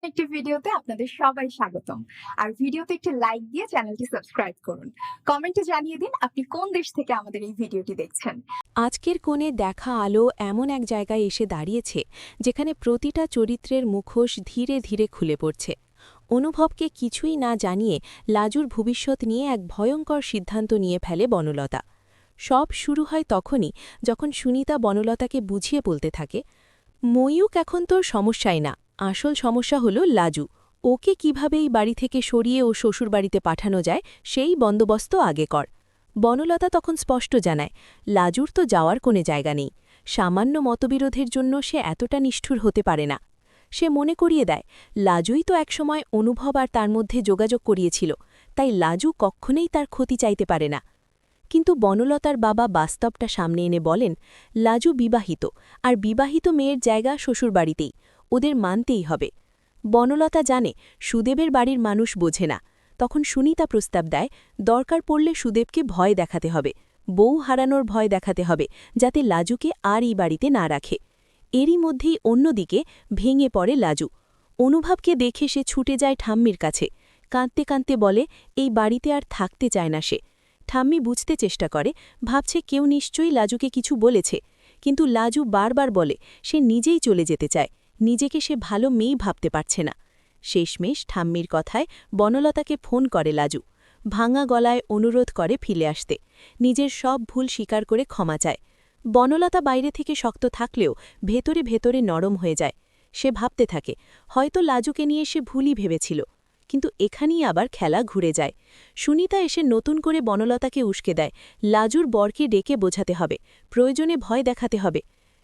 একটি ভিডিওতে আপনাদের সবাই স্বাগতম। আর ভিডিওতে একটি লাইক দিয়ে চ্যানেলটি সাবস্ক্রাইব করুন। কমেন্টে জানিয়ে দিন আপনি কোন দেশ থেকে আমাদের এই ভিডিওটি দেখছেন। আজকের কোণে দেখা আলো এমন এক জায়গায় এসে দাঁড়িয়েছে যেখানে প্রতিটা চরিত্রের মুখোশ ধীরে ধীরে খুলে পড়ছে। অনুভবকে কিছুই না জানিয়ে লাজুর ভবিষ্যৎ নিয়ে এক ভয়ঙ্কর সিদ্ধান্ত নিয়ে ফেলে বনলতা। সব শুরু হয় তখনই যখন সুনিতা বনলতাকে বুঝিয়ে বলতে থাকে, ময়ূক এখন তোর সমস্যাই না, আসল সমস্যা হলো লাজু। ওকে কিভাবে এই বাড়ি থেকে সরিয়ে ও শ্বশুরবাড়িতে পাঠানো যায় সেই বন্দোবস্ত আগে কর। বনলতা তখন স্পষ্ট জানায়, লাজুর তো যাওয়ার কোনো জায়গা নেই। সামান্য মতবিরোধের জন্য সে এতটা নিষ্ঠুর হতে পারে না। সে মনে করিয়ে দেয়, লাজুই তো একসময় অনুভব আর তার মধ্যে যোগাযোগ করিয়েছিল, তাই লাজু কক্ষণেই তার ক্ষতি চাইতে পারে না। কিন্তু বনলতার বাবা বাস্তবটা সামনে এনে বলেন, লাজু বিবাহিত, আর বিবাহিত মেয়ের জায়গা শ্বশুরবাড়িতেই, ওদের মানতেই হবে। বনলতা জানে সুদেবের বাড়ির মানুষ বোঝে না। তখন সুনিতা প্রস্তাব দেয়, দরকার পড়লে সুদেবকে ভয় দেখাতে হবে, বউ হারানোর ভয় দেখাতে হবে, যাতে লাজুকে আর এই বাড়িতে না রাখে। এরই মধ্যেই অন্যদিকে ভেঙে পড়ে লাজু। অনুভবকে দেখে সে ছুটে যায় ঠাম্মির কাছে। কাঁদতে কাঁদতে বলে এই বাড়িতে আর থাকতে চায় না সে। ঠাম্মি বুঝতে চেষ্টা করে, ভাবছে কেউ নিশ্চয়ই লাজুকে কিছু বলেছে, কিন্তু লাজু বারবার বলে সে নিজেই চলে যেতে চায়, নিজেকে সে ভালো মেয়েই ভাবতে পারছে না। শেষমেশ ঠাম্মির কথায় বনলতাকে ফোন করে লাজু। ভাঙা গলায় অনুরোধ করে ফিরে আসতে, নিজের সব ভুল স্বীকার করে ক্ষমা চায়। বনলতা বাইরে থেকে শক্ত থাকলেও ভেতরে ভেতরে নরম হয়ে যায়। সে ভাবতে থাকে, হয়তো লাজুকে নিয়ে সে ভুলই ভেবেছিল। কিন্তু এখানেই আবার খেলা ঘুরে যায়। সুনিতা এসে নতুন করে বনলতাকে উস্কে দেয়, লাজুর বরকে ডেকে বোঝাতে হবে, প্রয়োজনে ভয় দেখাতে হবে।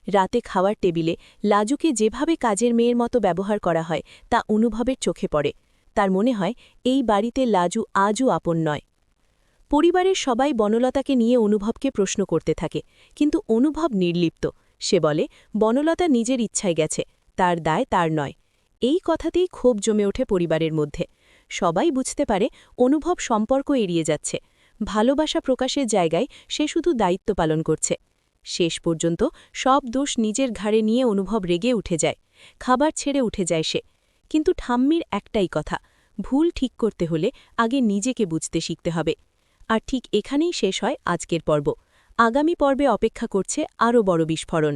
রাতে খাওয়ার টেবিলে লাজুকে যেভাবে কাজের মেয়ের মতো ব্যবহার করা হয় তা অনুভবের চোখে পড়ে। তার মনে হয় এই বাড়িতে লাজু আজও আপন নয়। পরিবারের সবাই বনলতাকে নিয়ে অনুভবকে প্রশ্ন করতে থাকে, কিন্তু অনুভব নির্লিপ্ত। সে বলে, বনলতা নিজের ইচ্ছায় গেছে, তার দায় তার নয়। এই কথাতেই ক্ষোভ জমে ওঠে পরিবারের মধ্যে। সবাই বুঝতে পারে অনুভব সম্পর্ক এড়িয়ে যাচ্ছে, ভালোবাসা প্রকাশের জায়গায় সে শুধু দায়িত্ব পালন করছে। শেষ পর্যন্ত সব দোষ নিজের ঘাড়ে নিয়ে অনুভব রেগে উঠে যায়, খাবার ছেড়ে উঠে যায় সে। কিন্তু ঠাম্মির একটাই কথা, ভুল ঠিক করতে হলে আগে নিজেকে বুঝতে শিখতে হবে। আর ঠিক এখানেই শেষ হয় আজকের পর্ব। আগামী পর্বে অপেক্ষা করছে আরও বড় বিস্ফোরণ।